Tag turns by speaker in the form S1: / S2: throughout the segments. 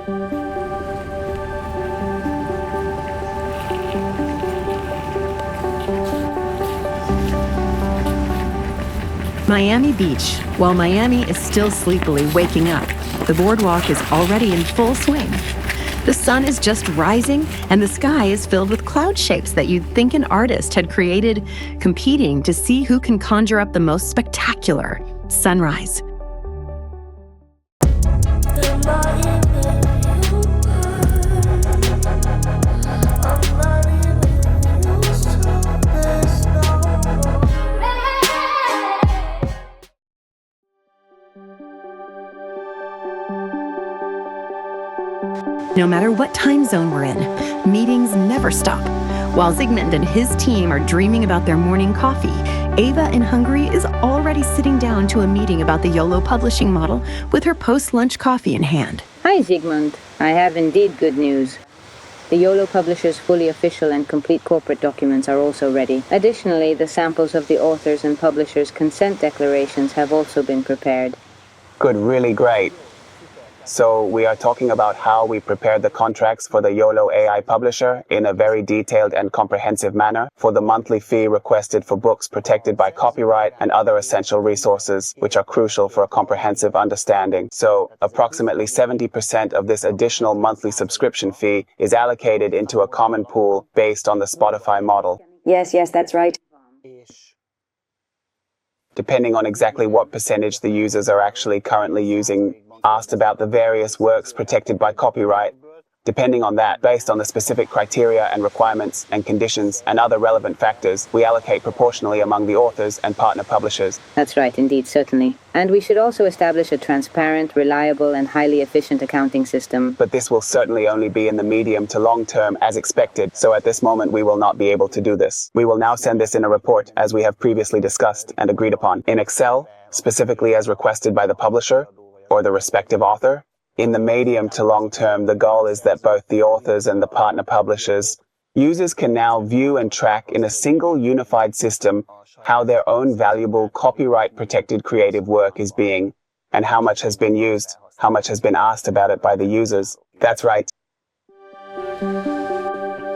S1: Miami Beach. While Miami is still sleepily waking up, the boardwalk is already in full swing. The sun is just rising, and the sky is filled with cloud shapes that you'd think an artist had created, competing to see who can conjure up the most spectacular sunrise. No matter what time zone we're in, meetings never stop. While Zsigmond and his team are dreaming about their morning coffee, Ava in Hungary is already sitting down to a meeting about the YOLO publishing model with her post-lunch coffee in hand.
S2: Hi, Zsigmond. I have indeed good news. The YOLO publisher's fully official and complete corporate documents are also ready. Additionally, the samples of the authors and publishers' consent declarations have also been prepared.
S3: Good, really great. So we are talking about how we prepared the contracts for the YoloAI publisher in a very detailed and comprehensive manner for the monthly fee requested for books protected by copyright and other essential resources, which are crucial for a comprehensive understanding. So approximately 70% of this additional monthly subscription fee is allocated into a common pool based on the Spotify model.
S2: Yes, that's right.
S3: Depending on exactly what percentage the users are actually currently using, asked about the various works protected by copyright. Depending on that, based on the specific criteria and requirements and conditions and other relevant factors, we allocate proportionally among the authors and partner publishers.
S2: That's right, indeed, certainly. And we should also establish a transparent, reliable, and highly efficient accounting system.
S3: But this will certainly only be in the medium to long term as expected, so at this moment we will not be able to do this. We will now send this in a report, as we have previously discussed and agreed upon, in Excel, specifically as requested by the publisher or the respective author. In the medium to long term, the goal is that both the authors and the partner publishers, users can now view and track in a single unified system how their own valuable copyright-protected creative work is being, and how much has been used, how much has been asked about it by the users. That's right.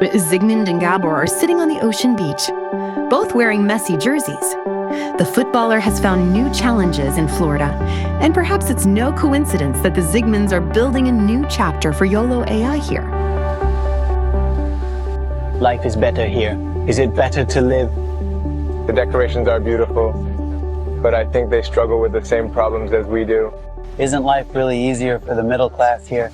S1: Zsigmond and Gábor are sitting on the ocean beach, both wearing Messi jerseys. The footballer has found new challenges in Florida, and perhaps it's no coincidence that the Zsigmonds are building a new chapter for YoloAI here.
S4: Life is better here. Is it better to live?
S5: The decorations are beautiful, but I think they struggle with the same problems as we do.
S4: Isn't life really easier for the middle class here?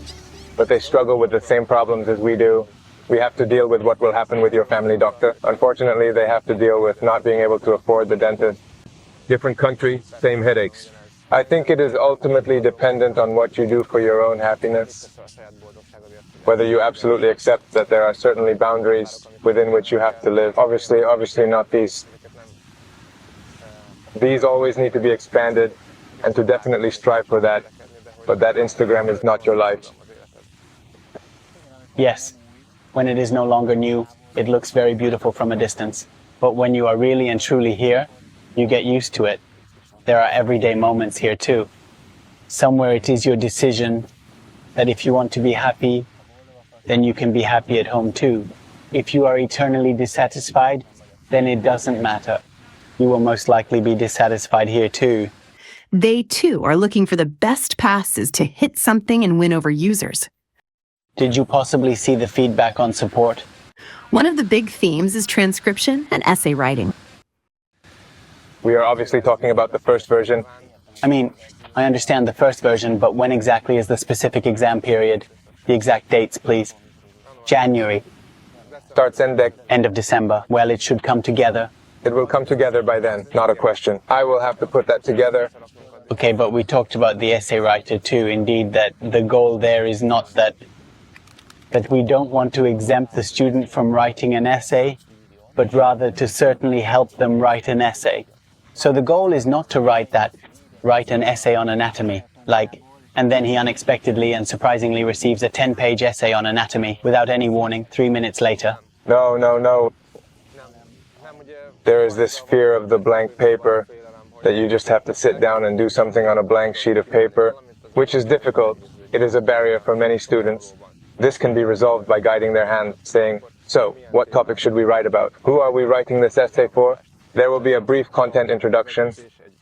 S5: But they struggle with the same problems as we do. We have to deal with what will happen with your family doctor. Unfortunately, they have to deal with not being able to afford the dentist. Different country, same headaches. I think it is ultimately dependent on what you do for your own happiness. Whether you absolutely accept that there are certainly boundaries within which you have to live. Obviously not these. These always need to be expanded and to definitely strive for that. But that Instagram is not your life.
S4: Yes. When it is no longer new, it looks very beautiful from a distance. But when you are really and truly here, you get used to it. There are everyday moments here too. Somewhere it is your decision that if you want to be happy, then you can be happy at home too. If you are eternally dissatisfied, then it doesn't matter. You will most likely be dissatisfied here too.
S1: They too are looking for the best passes to hit something and win over users.
S4: Did you possibly see the feedback on support?
S1: One of the big themes is transcription and essay writing.
S5: We are obviously talking about the first version.
S4: I mean, I understand the first version, but when exactly is the specific exam period? The exact dates, please. January.
S5: Starts
S4: end of December. Well, it should come together.
S5: It will come together by then, not a question. I will have to put that together.
S4: Okay, but we talked about the essay writer too. Indeed, that the goal there is not that we don't want to exempt the student from writing an essay, but rather to certainly help them write an essay. So the goal is not to write an essay on anatomy, and then he unexpectedly and surprisingly receives a 10-page essay on anatomy without any warning 3 minutes later.
S5: No. There is this fear of the blank paper, that you just have to sit down and do something on a blank sheet of paper, which is difficult. it is a barrier for many students. This can be resolved by guiding their hand, saying, "So, what topic should we write about? Who are we writing this essay for?" There will be a brief content introduction,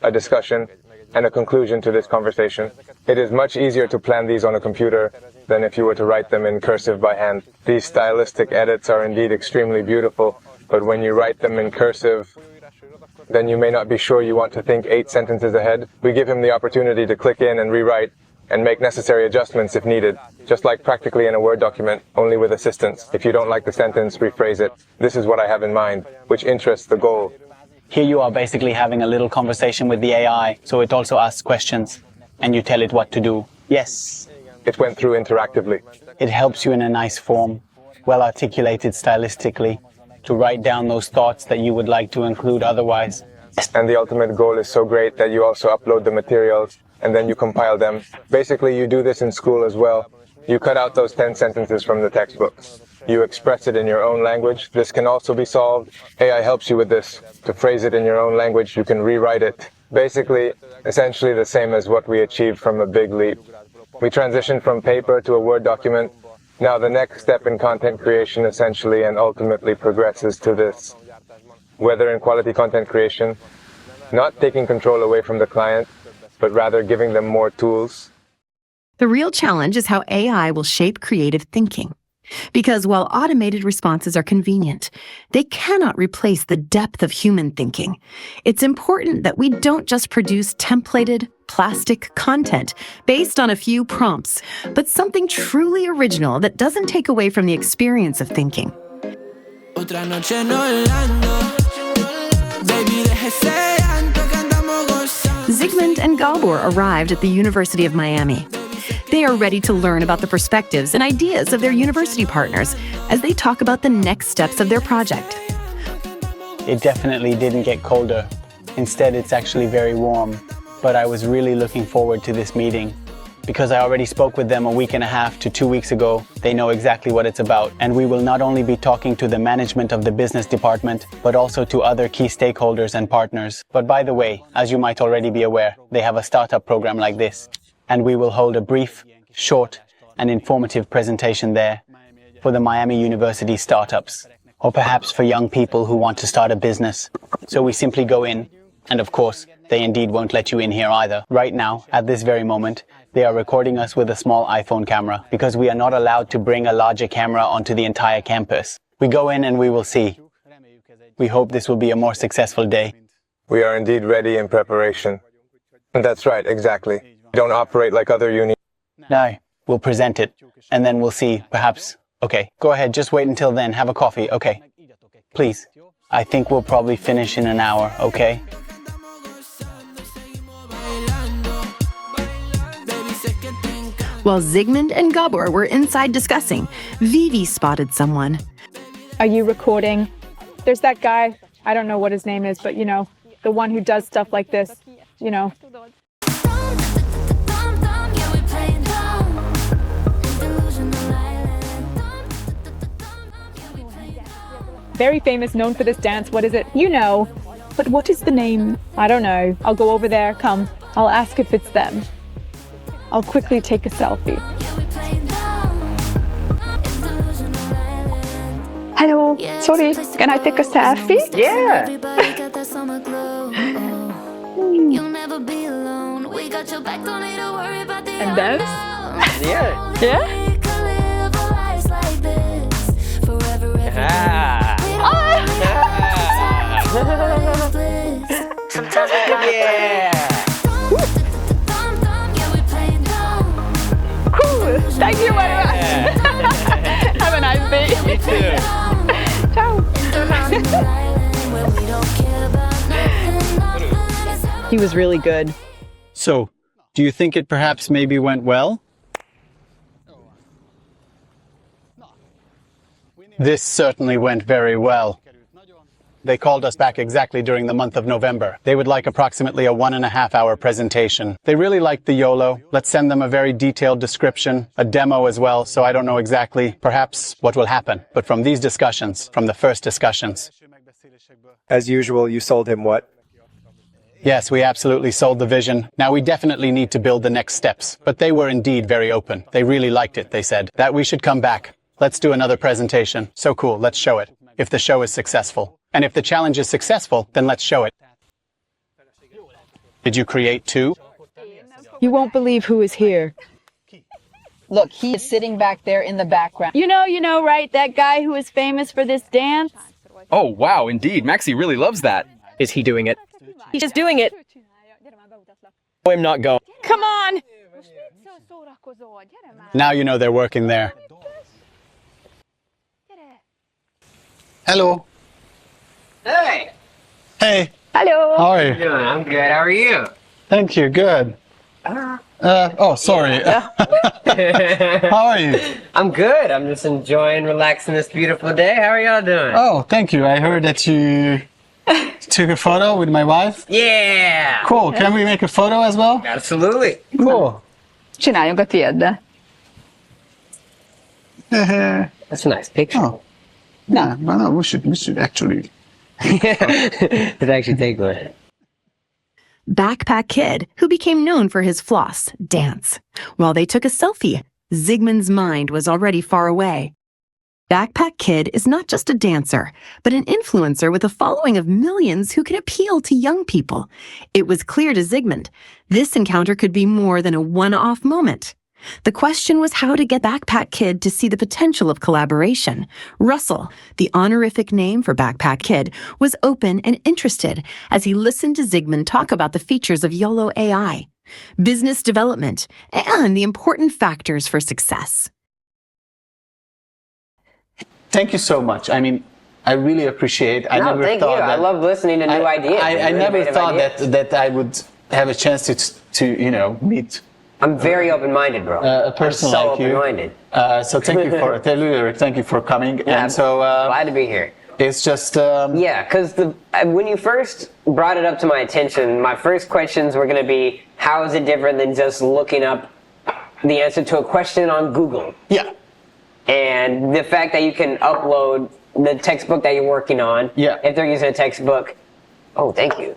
S5: a discussion, and a conclusion to this conversation. It is much easier to plan these on a computer than if you were to write them in cursive by hand. These stylistic edits are indeed extremely beautiful, but when you write them in cursive, then you may not be sure you want to think 8 sentences ahead. We give him the opportunity to click in and rewrite and make necessary adjustments if needed, just like practically in a Word document, only with assistance. If you don't like the sentence, rephrase it. This is what I have in mind, which interests the goal.
S4: Here you are basically having a little conversation with the AI, so it also asks questions, and you tell it what to do. Yes.
S5: It went through interactively.
S4: It helps you in a nice form, well articulated stylistically, to write down those thoughts that you would like to include otherwise.
S5: And the ultimate goal is so great that you also upload the materials and then you compile them. Basically, you do this in school as well. You cut out those 10 sentences from the textbook. You express it in your own language. This can also be solved. AI helps you with this. To phrase it in your own language, you can rewrite it. Basically, essentially the same as what we achieved from a big leap. We transitioned from paper to a Word document. Now the next step in content creation essentially and ultimately progresses to this. Whether in quality content creation, not taking control away from the client, but rather giving them more tools.
S1: The real challenge is how AI will shape creative thinking. Because while automated responses are convenient, they cannot replace the depth of human thinking. It's important that we don't just produce templated, plastic content based on a few prompts, but something truly original that doesn't take away from the experience of thinking. Zsigmond and Gábor arrived at the University of Miami. They are ready to learn about the perspectives and ideas of their university partners as they talk about the next steps of their project.
S4: It definitely didn't get colder. Instead, it's actually very warm. But I was really looking forward to this meeting. Because I already spoke with them a week and a half to 2 weeks ago, they know exactly what it's about. And we will not only be talking to the management of the business department, but also to other key stakeholders and partners. But by the way, as you might already be aware, they have a startup program like this. And we will hold a brief, short, and informative presentation there for the Miami University startups, or perhaps for young people who want to start a business. So we simply go in, and of course, they indeed won't let you in here either. Right now, at this very moment, they are recording us with a small iPhone camera, because we are not allowed to bring a larger camera onto the entire campus. We go in and we will see. We hope this will be a more successful day.
S5: We are indeed ready in preparation. That's right, exactly. We don't operate like other uni.
S4: No, we'll present it, and then we'll see, perhaps. Okay, go ahead, just wait until then, have a coffee, okay? Please. I think we'll probably finish in an hour, okay?
S1: While Zsigmond and Gábor were inside discussing, Vivien spotted someone.
S6: Are you recording? There's that guy, I don't know what his name is, but you know, the one who does stuff like this, you know. Very famous, known for this dance. What is it? You know. But what is the name? I don't know. I'll go over there. Come. I'll ask if it's them. I'll quickly take a selfie. Hello. Sorry. Can I take a selfie?
S4: Yeah!
S6: And dance?
S4: Yeah!
S6: Yeah?
S4: Ah! Yeah!
S6: Cool. Thank you very much. Have a nice day.
S4: You too.
S6: Ciao.
S1: He was really good.
S4: So, do you think it perhaps maybe went well? This certainly went very well. They called us back exactly during the month of November. They would like approximately a 1.5 hour presentation. They really liked the YOLO. Let's send them a very detailed description, a demo as well, so I don't know exactly perhaps what will happen. But from these discussions, from the first discussions.
S7: As usual, you sold him what?
S4: Yes, we absolutely sold the vision. Now we definitely need to build the next steps. But they were indeed very open. They really liked it, they said. That we should come back. Let's do another presentation. So cool, let's show it. If the show is successful. And if the challenge is successful, then let's show it. Did you create two?
S6: You won't believe who is here.
S7: Look, he is sitting back there in the background.
S6: You know, right? That guy who is famous for this dance?
S8: Oh, wow, indeed. Maxi really loves that. Is he doing it?
S6: He's just doing it.
S8: I'm not going.
S6: Come on!
S4: Now you know they're working there. Hello.
S9: Hey!
S4: Hey,
S6: Hello!
S4: how are you?
S9: Doing? I'm good. How are you?
S4: Thank you, good. Oh, sorry. How are you?
S9: I'm good. I'm just enjoying relaxing this beautiful day. How are y'all doing?
S4: Oh, thank you. I heard that you took a photo with my wife.
S9: Yeah!
S4: Cool. Can we make a photo as well?
S9: Absolutely.
S4: Cool.
S7: Csináljunk a tieddel.
S9: That's a nice picture.
S4: Oh. No, we should actually.
S9: Let's actually take one.
S1: Backpack Kid, who became known for his floss, dance. While they took a selfie, Zsigmond's mind was already far away. Backpack Kid is not just a dancer, but an influencer with a following of millions who can appeal to young people. It was clear to Zsigmond, this encounter could be more than a one-off moment. The question was how to get Backpack Kid to see the potential of collaboration. Russell, the honorific name for Backpack Kid, was open and interested as he listened to Zsigmond talk about the features of YoloAI, business development, and the important factors for success.
S4: Thank you so much. I mean, I really appreciate. I never
S9: thank
S4: thought
S9: you. I
S4: that.
S9: love listening to new ideas.
S4: I never thought that I would have a chance to meet
S9: I'm very open-minded, bro.
S4: a person
S9: I'm so
S4: like you.
S9: open-minded.
S4: So thank you for coming.
S9: Yeah,
S4: And so
S9: glad to be here.
S4: it's just
S9: Yeah, because when you first brought it up to my attention, my first questions were going to be, how is it different than just looking up the answer to a question on Google?
S4: yeah.
S9: And the fact that you can upload the textbook that you're working on,
S4: Yeah.
S9: if they're using a textbook. Oh, thank you.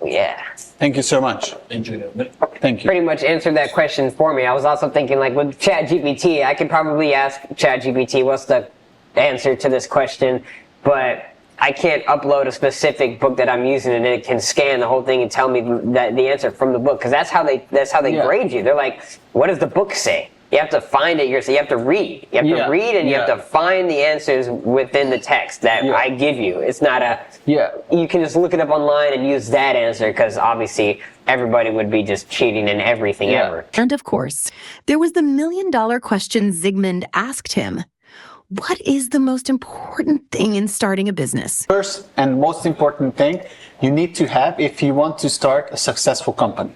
S9: Yeah.
S4: Thank you so much. Thank you.
S9: Pretty much answered that question for me. I was also thinking, like, with ChatGPT, I could probably ask ChatGPT what's the answer to this question, but I can't upload a specific book that I'm using and it can scan the whole thing and tell me that the answer from the book, because that's how they
S4: Yeah.
S9: grade you. They're like, what does the book say? You have to find it yourself. You have to read. You have to read, and you have to find the answers within the text that I give you. It's not you can just look it up online and use that answer, because obviously everybody would be just cheating in everything ever.
S1: And of course, there was the million-dollar question Zsigmond asked him. What is the most important thing in starting a business?
S4: First and most important thing you need to have if you want to start a successful company.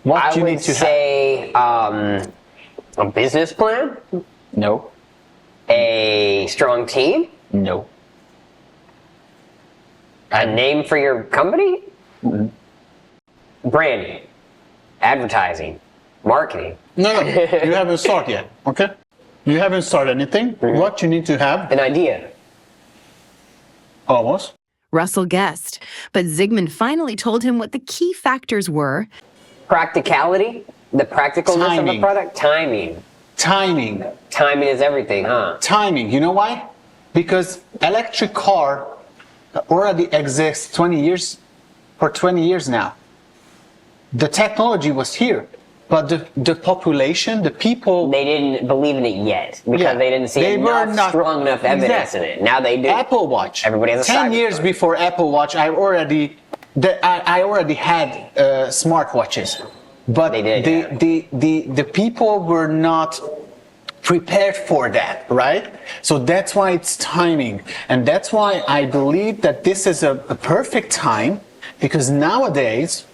S4: What
S9: I
S4: you
S9: would
S4: need to
S9: say a business plan,
S4: have? No.
S9: a strong team,
S4: No.
S9: a name for your company, branding, advertising, marketing,
S4: No. You haven't started yet. Okay. You haven't started anything. What you need to have?
S9: an idea.
S4: Almost.
S1: Russell guessed, but Zsigmond finally told him what the key factors were.
S9: Practicality, the practicalness of the
S4: Timing.
S9: product, timing.
S4: Timing.
S9: Timing is everything, huh?
S4: Timing. You know why? Because electric car already exists 20 years now. The technology was here, but the population, the people,
S9: They didn't believe in it yet because they didn't see strong enough evidence in it. Now they do.
S4: Apple Watch.
S9: Everybody has a
S4: 10 years
S9: cyberpunk.
S4: before Apple Watch, I already had smartwatches, but
S9: They did,
S4: the people were not prepared for that, right? So that's why it's timing, and that's why I believe that this is a perfect time, because nowadays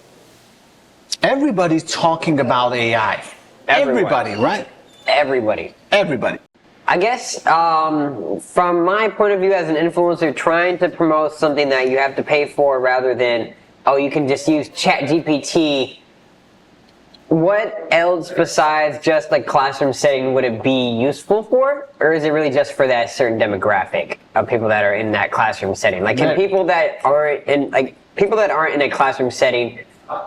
S4: everybody's talking about AI.
S9: Everyone.
S4: Everybody, right?
S9: Everybody.
S4: Everybody.
S9: I guess from my point of view as an influencer, trying to promote something that you have to pay for rather than, oh, you can just use ChatGPT. What else besides just like classroom setting would it be useful for? Or is it really just for that certain demographic of people that are in that classroom setting? Like, can people that are in, like, people that aren't in a classroom setting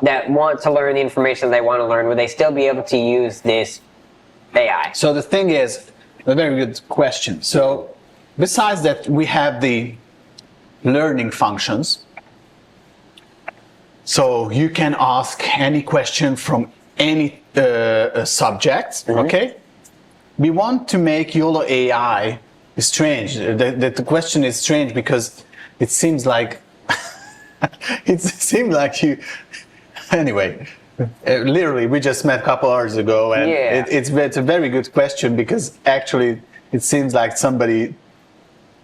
S9: that want to learn the information they want to learn, would they still be able to use this AI?
S4: So the thing is, a very good question. So besides that, we have the learning functions. So you can ask any question from any subject, okay? We want to make YoloAI strange. The question is strange because it seems like you. Anyway, literally, we just met a couple hours ago, and it's a very good question because actually, it seems like somebody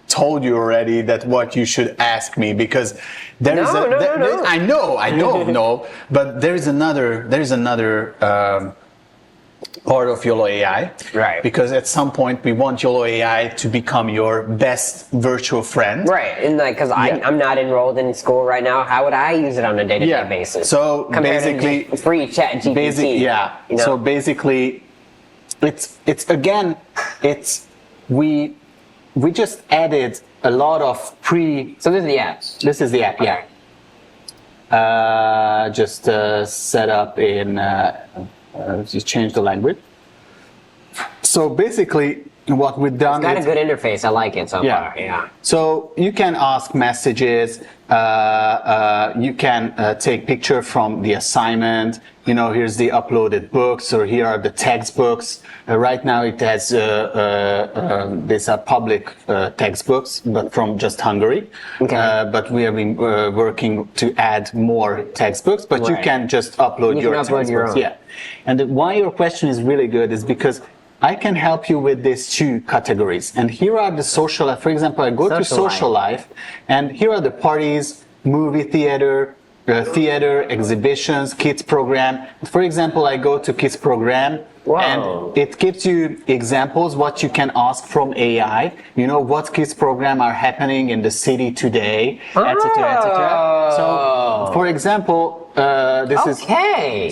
S4: told you already that what you should ask me, because there is a I know, but there's another part of YoloAI,
S9: right?
S4: Because at some point we want YoloAI to become your best virtual friend,
S9: right? And like, because I'm not enrolled in school right now, how would I use it on a day-to-day basis?
S4: So basically,
S9: to free chat GPT.
S4: You know? So basically, we just added a lot of
S9: So this is the app.
S4: This is the app, yeah. Just set up in. Just change the language. So basically, what we've done.
S9: It's got a good interface. I like it so far. Yeah.
S4: So you can ask messages. You can take picture from the assignment. You know, here's the uploaded books, or here are the textbooks. Right now, it has these are public textbooks, but from just Hungary.
S9: Okay.
S4: But we have been working to add more textbooks. But you can just upload your textbooks. Yeah. And why your question is really good is because I can help you with these two categories. And here are the social life. For example, I go to social life, and here are the parties, movie theater, exhibitions, kids program. For example, I go to kids program, and it gives you examples what you can ask from AI. You know, what kids program are happening in the city today, etc. So, for example, this is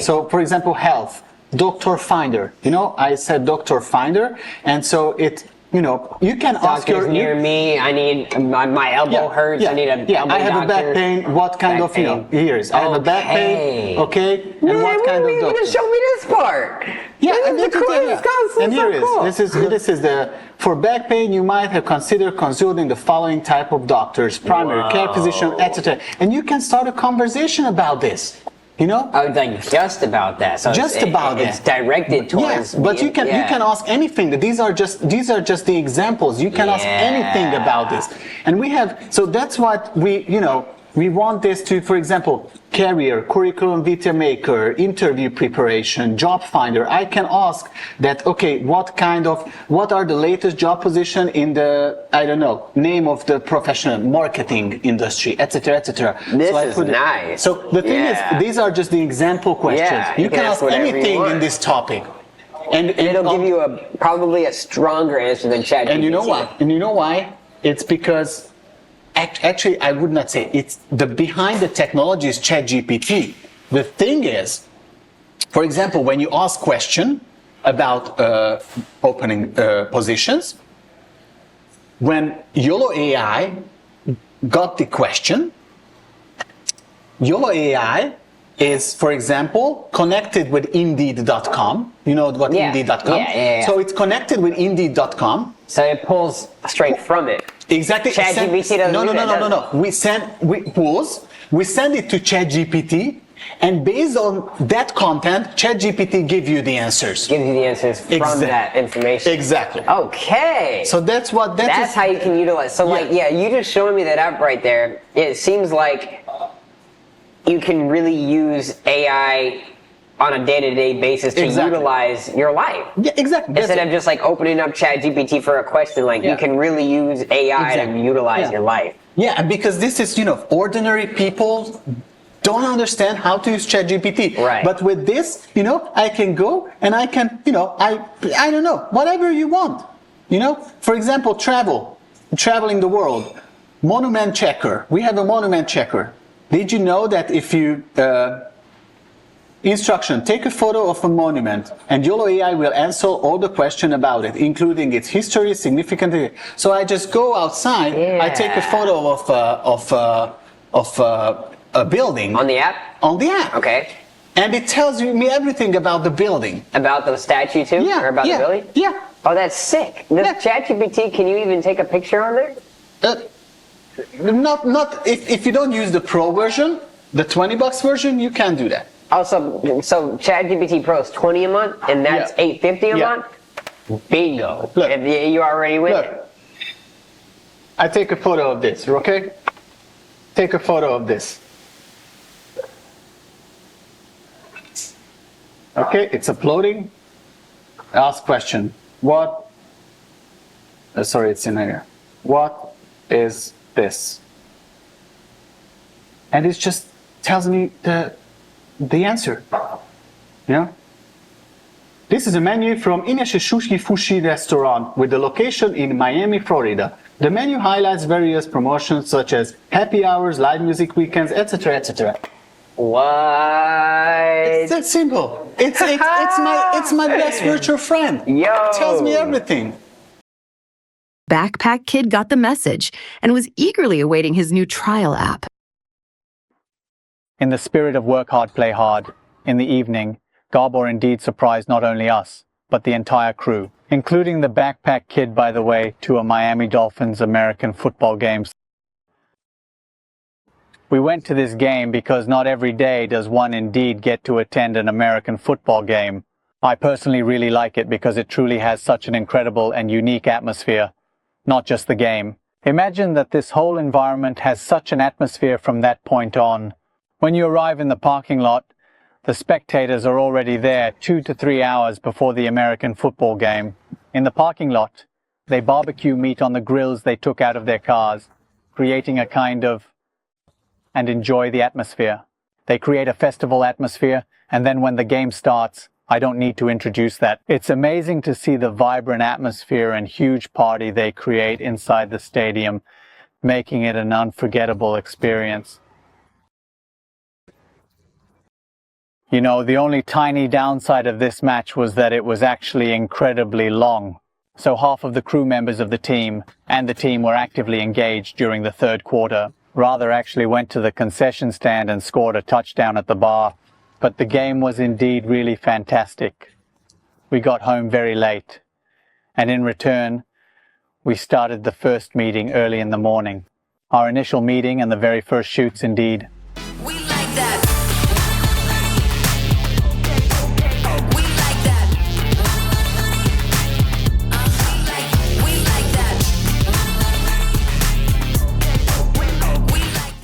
S4: so. For example, health. Dr. Finder, you know, I said Dr. Finder, and so it, you know, you can ask your
S9: near me. I need my elbow hurts. I need a elbow
S4: I have a back pain. What kind of, you know, ears? I have a back pain. Okay, and what kind of doctor?
S9: Just show me this part.
S4: Yeah, and here is this is the for back pain. You might have considered consulting the following type of doctors: primary care physician, etc. And you can start a conversation about this. You know,
S9: like just about that. So it's directed towards.
S4: Yes, but you can ask anything. These are just the examples. You can ask anything about this, and we have. So that's what we want this to. For example, career, curriculum vitae maker, interview preparation, job finder. I can ask that. Okay, what are the latest job position in the name of the professional marketing industry, etc., etc.
S9: This is nice.
S4: So the thing is, these are just the example questions.
S9: Yeah,
S4: you can ask anything in this topic, and
S9: it'll give you probably a stronger answer than ChatGPT.
S4: And you know what? And you know why? It's because. Actually, I would not say it's behind the technology is ChatGPT. The thing is, for example, when you ask question about opening positions, when YoloAI got the question, YoloAI is, for example, connected with Indeed.com. You know what Indeed.com?
S9: Yeah.
S4: So it's connected with Indeed.com.
S9: So it pulls straight from it.
S4: Exactly.
S9: ChatGPT doesn't do that.
S4: No. We send it to ChatGPT, and based on that content, ChatGPT gives you the answers.
S9: Gives you the answers from that information.
S4: Exactly.
S9: Okay.
S4: So that's
S9: how you can utilize. So you just showing me that app right there. It seems like you can really use AI on a day-to-day basis to utilize your life.
S4: Yeah, exactly.
S9: Instead of just like opening up ChatGPT for a question, you can really use AI to utilize your life.
S4: Yeah, and because this is, ordinary people don't understand how to use ChatGPT.
S9: Right.
S4: But with this, I can go and I can, I don't know, whatever you want. For example, traveling the world, monument checker. We have a monument checker. Did you know that if you instruction, take a photo of a monument, and YoloAI will answer all the questions about it, including its history, significance. So I just go outside, I take a photo of a building.
S9: On the app?
S4: On the app.
S9: Okay.
S4: And it tells me everything about the building.
S9: About the statue too?
S4: Yeah.
S9: Or about the building?
S4: Yeah.
S9: Oh, that's sick. This ChatGPT, can you even take a picture on there?
S4: Not if you don't use the Pro version, the $20 version, you can do that.
S9: Oh, so ChatGPT Pro is $20 a month, and that's $8.50 a month? Bingo.
S4: Look.
S9: You already with
S4: Look.
S9: it?
S4: I take a photo of this, okay? Take a photo of this. Okay, it's uploading. Ask question. What? Sorry, it's in here. What is this? And it just tells me the answer. Yeah. This is a menu from Ines Sushi Fushi restaurant with the location in Miami, Florida. The menu highlights various promotions such as happy hours, live music weekends, etc., etc.
S9: What?
S4: It's that simple. It's my best virtual friend.
S9: Yo.
S4: It tells me everything.
S1: Backpack Kid got the message and was eagerly awaiting his new trial app.
S4: In the spirit of work hard, play hard, in the evening, Gábor indeed surprised not only us, but the entire crew, including the Backpack Kid, by the way, to a Miami Dolphins American football game. We went to this game because not every day does one indeed get to attend an American football game. I personally really like it because it truly has such an incredible and unique atmosphere, not just the game. Imagine that this whole environment has such an atmosphere from that point on. When you arrive in the parking lot, the spectators are already there 2 to 3 hours before the American football game. In the parking lot, they barbecue meat on the grills they took out of their cars, creating a kind of and enjoy the atmosphere. They create a festival atmosphere, and then when the game starts, I don't need to introduce that. It's amazing to see the vibrant atmosphere and huge party they create inside the stadium, making it an unforgettable experience. You know, the only tiny downside of this match was that it was actually incredibly long. So half of the crew members of the team and the team were actively engaged during the third quarter. Rather actually went to the concession stand and scored a touchdown at the bar. But the game was indeed really fantastic. We got home very late. And in return, we started the first meeting early in the morning. Our initial meeting and the very first shoots indeed.